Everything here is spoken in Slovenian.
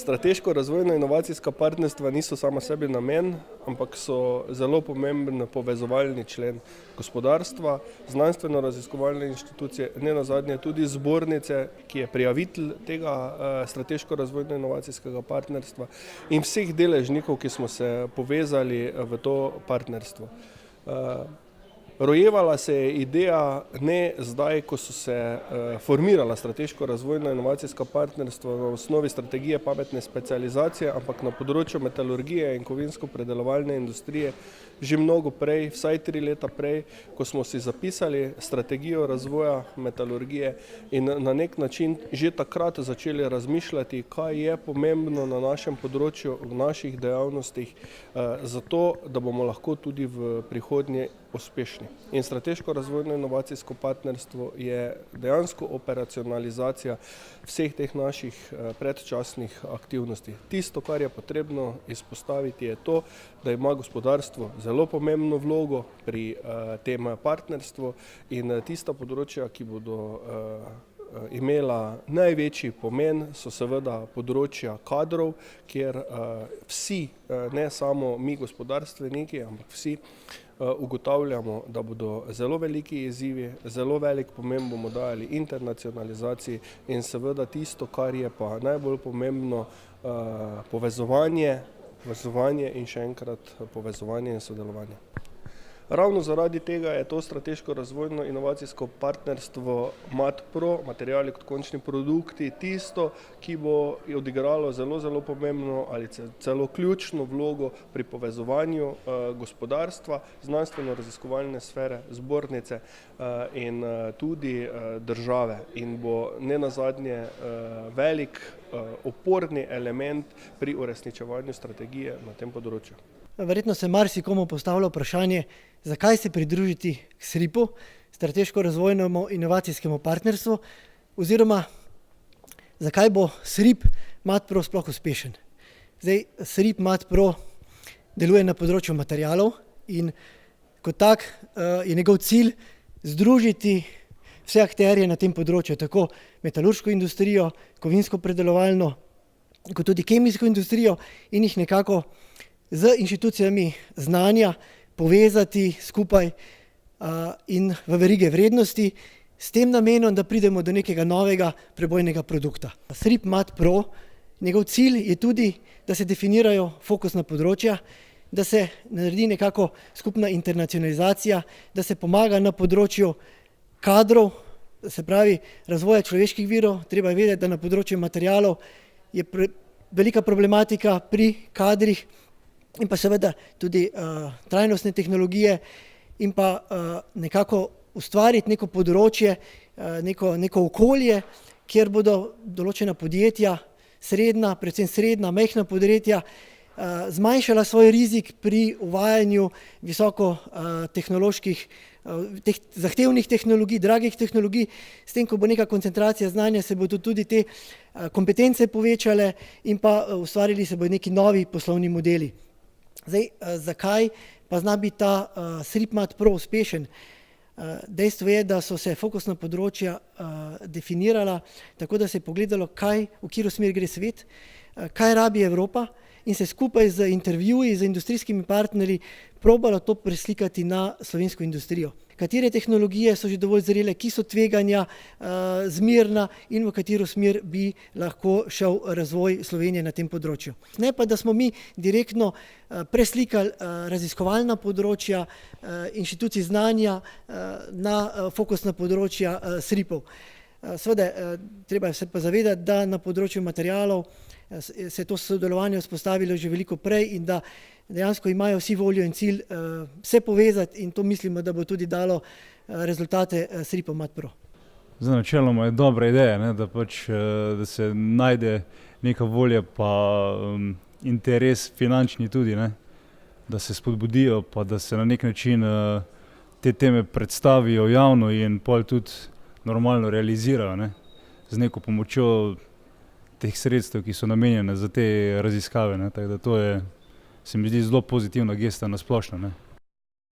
Strateško razvojno-inovacijska partnerstva niso sama sebi namen, ampak so zelo pomemben povezovalni člen gospodarstva, znanstveno-raziskovalne inštitucije, ne nazadnje tudi zbornice, ki je prijavitelj tega strateško razvojno-inovacijskega partnerstva in vseh deležnikov, ki smo se povezali v to partnerstvo. Rojevala se je ideja ne zdaj, ko so se formirala strateško razvojno-inovacijska partnerstva v osnovi strategije pametne specializacije, ampak na področju metalurgije in kovinsko-predelovalne industrije že mnogo prej, vsaj 3 leta prej, ko smo si zapisali strategijo razvoja metalurgije in na nek način že takrat začeli razmišljati, kaj je pomembno na našem področju, v naših dejavnostih, zato da bomo lahko tudi v prihodnje uspešni. In strateško razvojno-inovacijsko partnerstvo je dejansko operacionalizacija vseh teh naših predčasnih aktivnosti. Tisto, kar je potrebno izpostaviti, je to, da ima gospodarstvo zelo pomembno vlogo pri tem partnerstvu in tista področja, ki bodo imela največji pomen, so seveda področja kadrov, kjer vsi, ne samo mi gospodarstveniki, ampak vsi ugotavljamo, da bodo zelo veliki izzivi, zelo velik pomen bomo dajali internacionalizaciji in seveda tisto, kar je pa najbolj pomembno, povezovanje in še enkrat povezovanje in sodelovanje. Ravno zaradi tega je to strateško razvojno-inovacijsko partnerstvo MAT-PRO, materiali kot končni produkti, tisto, ki bo odigralo zelo pomembno ali celo ključno vlogo pri povezovanju gospodarstva, znanstveno-raziskovalne sfere, zbornice in tudi države in bo ne nazadnje velik oporni element pri uresničevanju strategije na tem področju. Verjetno se marsikomu postavlja vprašanje, zakaj se pridružiti k SRIP-u, strateško razvojnemu inovacijskemu partnerstvu, oziroma zakaj bo SRIP MAT-PRO sploh uspešen. Zdaj, SRIP MAT-PRO deluje na področju materialov in kot tak je njegov cilj združiti vse akterje na tem področju, tako metalurško industrijo, kovinsko-predelovalno, kot tudi kemijsko industrijo in jih nekako z inštitucijami znanja povezati skupaj in v verige vrednosti s tem namenom, da pridemo do nekega novega prebojnega produkta. SRIP MAT-PRO, njegov cilj je tudi, da se definirajo fokusna področja, da se naredi nekako skupna internacionalizacija, da se pomaga na področju kadrov, se pravi razvoja človeških virov. Treba je vedeti, da na področju materialov je velika problematika pri kadrih, in pa seveda tudi trajnostne tehnologije in pa nekako ustvariti neko področje, neko okolje, kjer bodo določena podjetja, predvsem srednja, majhna podjetja, zmanjšala svoj rizik pri uvajanju visoko tehnoloških, zahtevnih tehnologij, dragih tehnologij. S tem, ko bo neka koncentracija znanja, se bodo tudi te kompetence povečale in pa ustvarili se bodo neki novi poslovni modeli. Zdaj, zakaj pa zna biti ta SRIP MAT-PRO uspešen? Dejstvo je, da so se fokusna področja definirala tako, da se je pogledalo, v katero smer gre svet, kaj rabi Evropa in se skupaj z intervjuji, z industrijskimi partnerji probalo to preslikati na slovensko industrijo. Katere tehnologije so že dovolj zrele, ki so tveganja zmerna in v katero smer bi lahko šel razvoj Slovenije na tem področju. Ne pa, da smo mi direktno preslikali raziskovalna področja inštitucij znanja na fokusna področja SRIP-ov. Seveda, treba se pa zavedati, da na področju materialov se je to sodelovanje vzpostavilo že veliko prej in da dejansko imajo vsi voljo in cilj se povezati in to mislimo, da bo tudi dalo rezultate SRIP-a MAT-PRO. Zdaj, načeloma je dobra ideja, da se najde neka volja pa interes finančni tudi, da se spodbudijo pa da se na nek način te teme predstavijo javno in pol tudi normalno realizirajo, z neko pomočjo teh sredstev, ki so namenjene za te raziskave, tako da to je, se mi zdi, zelo pozitivna gesta na splošno.